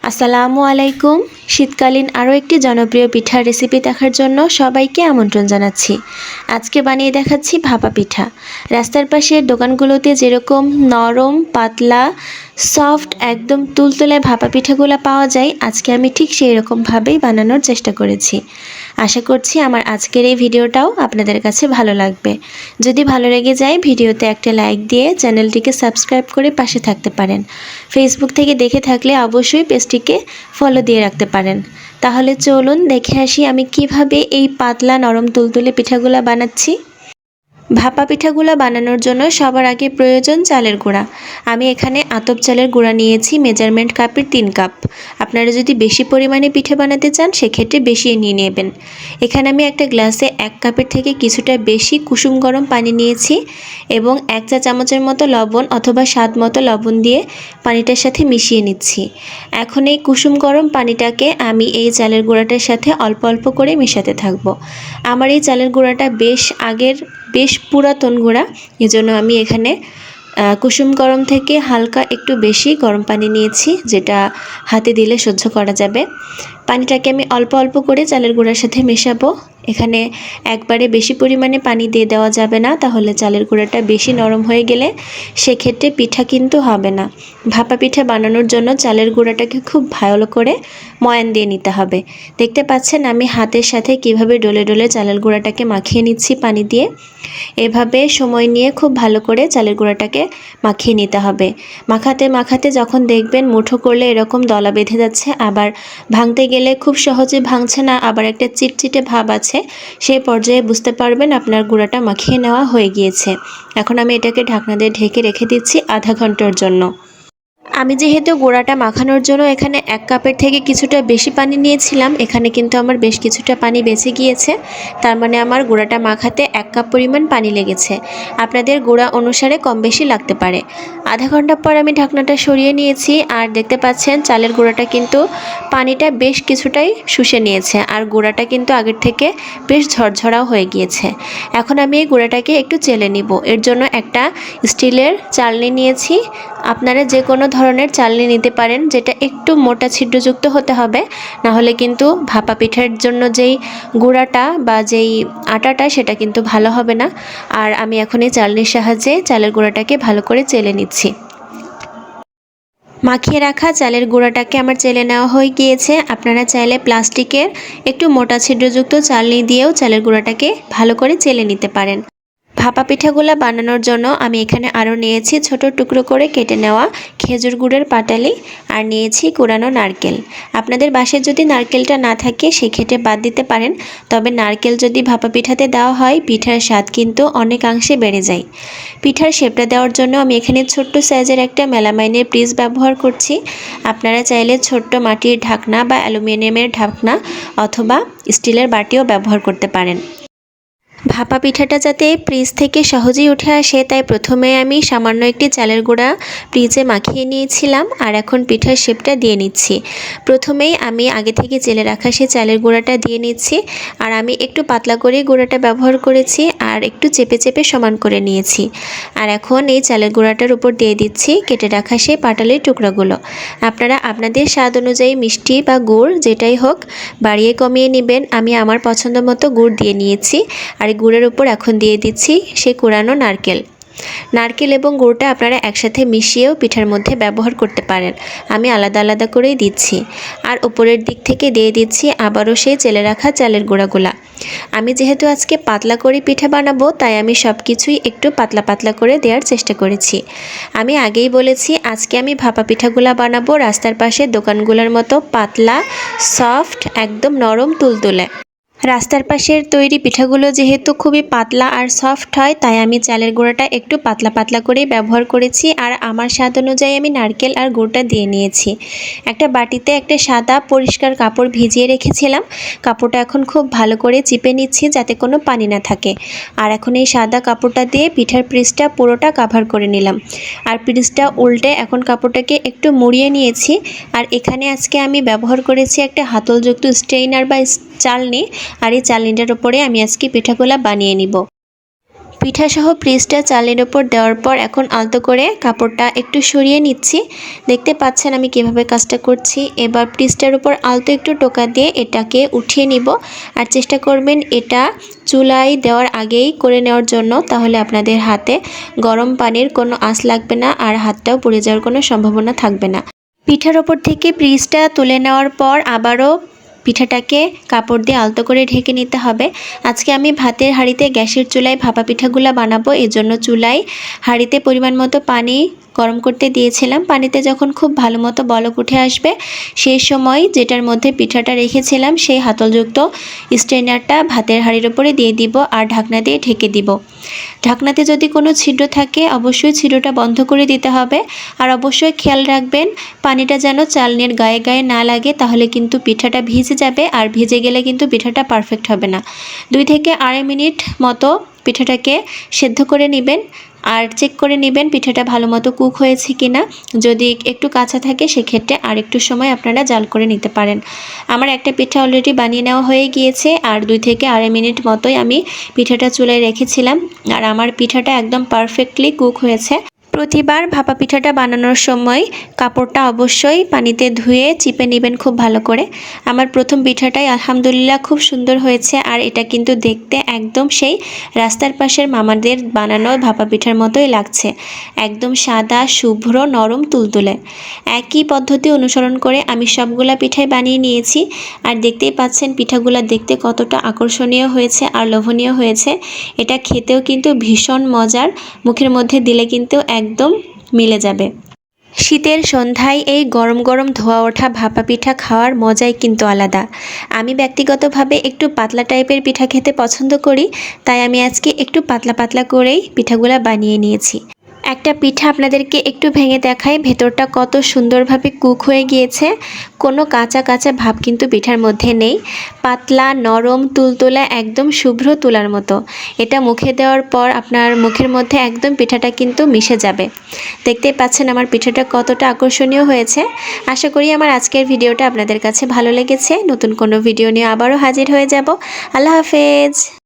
আসসালামু আলাইকুম। শীতকালীন আরও একটি জনপ্রিয় পিঠার রেসিপি দেখার জন্য সবাইকে আমন্ত্রণ জানাচ্ছি। আজকে বানিয়ে দেখাচ্ছি ভাপা পিঠা। রাস্তার পাশের দোকানগুলোতে যেরকম নরম পাতলা সফট একদম তুলতুলে ভাপা পিঠাগুলো পাওয়া যায়, আজকে আমি ঠিক সেই রকমভাবেই বানানোর চেষ্টা করেছি। আশা করছি আমার আজকের এই ভিডিওটাও আপনাদের কাছে ভালো লাগবে। যদি ভালো লেগে যায় ভিডিওতে একটা লাইক দিয়ে চ্যানেলটিকে সাবস্ক্রাইব করে পাশে থাকতে পারেন। ফেসবুক থেকে দেখে থাকলে অবশ্যই পেজটিকে ফলো দিয়ে রাখতে পারেন। তাহলে চলুন দেখে আসি আমি কিভাবে এই পাতলা নরম তুলতুলে পিঠাগুলো বানাচ্ছি। ভাপা পিঠাগুলো বানানোর জন্য সবার আগে প্রয়োজন চালের গুঁড়া। আমি এখানে আতপ চালের গুঁড়া নিয়েছি মেজারমেন্ট কাপের 3 কাপ। আপনারা যদি বেশি পরিমাণে পিঠে বানাতে চান সেক্ষেত্রে বেশি নিয়ে নেবেন। এখানে আমি একটা গ্লাসে 1 কাপের থেকে কিছুটা বেশি কুসুম গরম পানি নিয়েছি এবং 1 চা চামচের মতো লবণ অথবা স্বাদ মতো লবণ দিয়ে পানিটার সাথে মিশিয়ে নিচ্ছি। এখন এই কুসুম গরম পানিটাকে আমি এই চালের গুঁড়াটার সাথে অল্প অল্প করে মেশাতে থাকবো। আমার এই চালের গুঁড়াটা বেশ পুরাতন গুঁড়া, এজন্য আমি এখানে কুসুম গরম থেকে হালকা একটু বেশি গরম পানি নিয়েছি, যেটা হাতে দিলে সহ্য করা যাবে। পানিটাকে আমি অল্প অল্প করে চালের গুঁড়ার সাথে মেশাবো। এখানে একবারে বেশি পরিমাণে পানি দিয়ে দেওয়া যাবে না, তাহলে চালের গুঁড়াটা বেশি নরম হয়ে গেলে সেক্ষেত্রে পিঠা কিন্তু হবে না। ভাপা পিঠা বানানোর জন্য চালের গুঁড়াটাকে খুব ভালো করে ময়ান দিয়ে নিতে হবে। দেখতে পাচ্ছেন আমি হাতের সাথে কিভাবে ডলে ডলে চালের গুঁড়াটাকে মাখিয়ে নিচ্ছি পানি দিয়ে। এভাবে সময় নিয়ে খুব ভালো করে চালের গুঁড়াটাকে মাখিয়ে নিতে হবে। মাখাতে মাখাতে যখন দেখবেন মুঠো করলে এরকম দলা বেঁধে যাচ্ছে, আবার ভাঙতে গেলে খুব সহজে ভাঙছে না, আবার একটা চিটচিটে ভাব আছে, সেই পর্যায়ে বুঝতে পারবেন আপনার গুঁড়াটা মাখিয়ে নেওয়া হয়ে গিয়েছে। এখন আমি এটাকে ঢাকনা দিয়ে ঢেকে রেখে দিচ্ছি আধা ঘন্টার জন্য। আমি যেহেতু গুঁড়াটা মাখানোর জন্য এখানে 1 কাপের থেকে কিছুটা বেশি পানি নিয়েছিলাম, এখানে কিন্তু আমার বেশ কিছুটা পানি বেঁচে গিয়েছে। তার মানে আমার গুঁড়াটা মাখাতে 1 কাপ পরিমাণ পানি লেগেছে। আপনাদের গুঁড়া অনুসারে কম বেশি লাগতে পারে। আধা ঘন্টা পর আমি ঢাকনাটা সরিয়ে নিয়েছি, আর দেখতে পাচ্ছেন চালের গুঁড়াটা কিন্তু পানিটা বেশ কিছুটাই শুষে নিয়েছে, আর গুঁড়াটা কিন্তু আগের থেকে বেশ ঝরঝরাও হয়ে গিয়েছে। এখন আমি এই গুঁড়াটাকে একটু চেলে নিব। এর জন্য একটা স্টিলের চালনি নিয়েছি। আপনারা যে কোনো ধরনের চালনি নিতে পারেন, যেটা একটু মোটা ছিদ্রযুক্ত হতে হবে, না হলে কিন্তু ভাপা পিঠার জন্য যেই গুঁড়াটা বা যেই আটাটা সেটা কিন্তু ভালো হবে না। আর আমি এখন এই চালনির সাহায্যে চালের গুঁড়াটাকে ভালো করে চেলে নিচ্ছি। মাখিয়ে রাখা চালের গুঁড়াটাকে আমার চেলে নেওয়া হয়ে গিয়েছে। আপনারা চাইলে প্লাস্টিকের একটু মোটা ছিদ্রযুক্ত চালনি দিয়েও চালের গুঁড়াটাকে ভালো করে চেলে নিতে পারেন। ভাপা পিঠাগুলো বানানোর জন্য আমি এখানে আরও নিয়েছি ছোট টুকরো করে কেটে নেওয়া খেজুর গুড়ের পাটালি, আর নিয়েছি কুড়ানো নারকেল। আপনাদের বাসায় যদি নারকেলটা না থাকে সেক্ষেত্রে বাদ দিতে পারেন, তবে নারকেল যদি ভাপা পিঠাতে দেওয়া হয় পিঠার স্বাদ কিন্তু অনেকাংশে বেড়ে যায়। পিঠার শেপটা দেওয়ার জন্য আমি এখানে ছোট্ট সাইজের একটা মেলামাইনের পিস ব্যবহার করছি। আপনারা চাইলে ছোট্ট মাটির ঢাকনা বা অ্যালুমিনিয়ামের ঢাকনা অথবা স্টিলের বাটিও ব্যবহার করতে পারেন। ভাপা পিঠাটা যাতে ফ্রিজ থেকে সহজেই উঠে আসে, তাই প্রথমে আমি সামান্য একটি চালের গুঁড়া ফ্রিজে মাখিয়ে নিয়েছিলাম, আর এখন পিঠার শেপটা দিয়ে নিচ্ছি। প্রথমেই আমি আগে থেকে চেলে রাখা সেই চালের গুঁড়াটা দিয়ে নিচ্ছি, আর আমি একটু পাতলা করে গুঁড়াটা ব্যবহার করেছি আর একটু চেপে চেপে সমান করে নিয়েছি। আর এখন এই চালের গুঁড়াটার উপর দিয়ে দিচ্ছি কেটে রাখা সেই পাটালির টুকরাগুলো। আপনারা আপনাদের স্বাদ অনুযায়ী মিষ্টি বা গুড় যেটাই হোক বাড়িয়ে কমিয়ে নেবেন। আমি আমার পছন্দ মতো গুড় দিয়ে নিয়েছি, আর গুড়ের উপর এখন দিয়ে দিচ্ছি সেই কুড়ানো নারকেল এবং গুড়টা আপনারা একসাথে মিশিয়েও পিঠার মধ্যে ব্যবহার করতে পারেন। আমি আলাদা আলাদা করেই দিচ্ছি। আর উপরের দিক থেকে দিয়ে দিচ্ছি আবারও সেই চেলে রাখা চালের গুঁড়াগুলা। আমি যেহেতু আজকে পাতলা করে পিঠা বানাবো, তাই আমি সব কিছুই একটু পাতলা পাতলা করে দেওয়ার চেষ্টা করেছি। আমি আগেই বলেছি আজকে আমি ভাপা পিঠাগুলা বানাবো রাস্তার পাশে দোকানগুলোর মতো পাতলা সফট একদম নরম তুলতুলে। রাস্তার পাশের তৈরি পিঠাগুলো যেহেতু খুবই পাতলা আর সফট হয়, তাই আমি চালের গুঁড়াটা একটু পাতলা পাতলা করেই ব্যবহার করেছি। আর আমার স্বাদ অনুযায়ী আমি নারকেল আর গুড়টা দিয়ে নিয়েছি। একটা বাটিতে একটা সাদা পরিষ্কার কাপড় ভিজিয়ে রেখেছিলাম। কাপড়টা এখন খুব ভালো করে চিপে নিচ্ছি যাতে কোনো পানি না থাকে। আর এখন এই সাদা কাপড়টা দিয়ে পিঠার পিসটা পুরোটা কাভার করে নিলাম। আর পিসটা উল্টে এখন কাপড়টাকে একটু মুড়িয়ে নিয়েছি। আর এখানে আজকে আমি ব্যবহার করেছি একটা হাতলযুক্ত স্ট্রেইনার বা চালনি, আর এই চালনিটার উপরে আমি আজকে পিঠাগুলা বানিয়ে নিব। পিঠাসহ পিসটা চালের উপর দেওয়ার পর এখন আলতো করে কাপড়টা একটু সরিয়ে নিচ্ছি। দেখতে পাচ্ছেন আমি কিভাবে কাজটা করছি। এবার পিসটার উপর আলতো একটু টোকা দিয়ে এটাকে উঠিয়ে নিব। আর চেষ্টা করবেন এটা চুলায় দেওয়ার আগেই করে নেওয়ার জন্য, তাহলে আপনাদের হাতে গরম পানির কোনো আঁচ লাগবে না আর হাতটাও পুড়ে যাওয়ার কোনো সম্ভাবনা থাকবে না। পিঠার ওপর থেকে পিসটা তুলে নেওয়ার পর আবারও পিঠাটাকে কাপড় দিয়ে আলতো করে ঢেকে নিতে হবে। আজকে আমি ভাতের হাঁড়িতে গ্যাসের চুলায় ভাপা পিঠাগুলো বানাবো, এজন্য চুলায় হাঁড়িতে পরিমাণ মতো পানি গরম করতে দিয়েছিলাম। পানিতে যখন খুব ভালো মতো বলক উঠে আসবে সেই সময় যেটার মধ্যে পিঠাটা রেখেছিলাম সেই হাতলযুক্ত স্ট্রেনারটা ভাতের হাঁড়ির উপরে দিয়ে দিব আর ঢাকনা দিয়ে ঢেকে দিব। ঢাকনাতে যদি কোনো ছিদ্র থাকে অবশ্যই ছিদ্রটা বন্ধ করে দিতে হবে। আর অবশ্যই খেয়াল রাখবেন পানিটা যেন চালনির গায়ে গায়ে না লাগে, তাহলে কিন্তু পিঠাটা ভিজে যাবে আর ভিজে গেলে কিন্তু পিঠাটা পারফেক্ট হবে না। 2 থেকে 2.5 মিনিট মতো পিঠাটাকে সেদ্ধ করে নেবেন আর চেক করে নেবেন পিঠাটা ভালো মতো কুক হয়েছে কিনা। যদি একটু কাঁচা থাকে সেক্ষেত্রে আর একটু সময় আপনারা জাল করে নিতে পারেন। আমার একটা পিঠা অলরেডি বানিয়ে নেওয়া হয়ে গিয়েছে আর 2 থেকে 2.5 মিনিট মতোই আমি পিঠাটা চুলায় রেখেছিলাম আর আমার পিঠাটা একদম পারফেক্টলি কুক হয়েছে। প্রতিবার ভাপা পিঠাটা বানানোর সময় কাপড়টা অবশ্যই পানিতে ধুয়ে চিপে নেবেন খুব ভালো করে। আমার প্রথম পিঠাটাই আলহামদুলিল্লাহ খুব সুন্দর হয়েছে আর এটা কিন্তু দেখতে একদম সেই রাস্তার পাশের মামাদের বানানো ভাপা পিঠার মতোই লাগছে। একদম সাদা শুভ্র নরম তুলতুলে। একই পদ্ধতি অনুসরণ করে আমি সবগুলা পিঠাই বানিয়ে নিয়েছি আর দেখতেই পাচ্ছেন পিঠাগুলা দেখতে কতটা আকর্ষণীয় হয়েছে আর লোভনীয় হয়েছে। এটা খেতেও কিন্তু ভীষণ মজার, মুখের মধ্যে দিলে কিন্তু একদম মিলে যাবে। শীতের সন্ধ্যায় এই গরম গরম ধোয়া ওঠা ভাপা পিঠা খাওয়ার মজাই কিন্তু আলাদা। আমি ব্যক্তিগতভাবে একটু পাতলা টাইপের পিঠা খেতে পছন্দ করি, তাই আমি আজকে একটু পাতলা পাতলা করেই পিঠাগুলা বানিয়ে নিয়েছি। একটা পিঠা আপনাদেরকে একটু ভেঙে দেখাই, ভেতরটা কত সুন্দরভাবে কুক হয়ে গিয়েছে। কোনো কাঁচা কাঁচা ভাব কিন্তু পিঠার মধ্যে নেই। পাতলা নরম তুলতুলা একদম শুভ্র তুলার মতো। এটা মুখে দেওয়ার পর আপনার মুখের মধ্যে একদম পিঠাটা কিন্তু মিশে যাবে। দেখতেই পাচ্ছেন আমার পিঠাটা কতটা আকর্ষণীয় হয়েছে। আশা করি আমার আজকের ভিডিওটা আপনাদের কাছে ভালো লেগেছে। নতুন কোনো ভিডিও নিয়ে আবারও হাজির হয়ে যাব। আল্লাহ হাফেজ।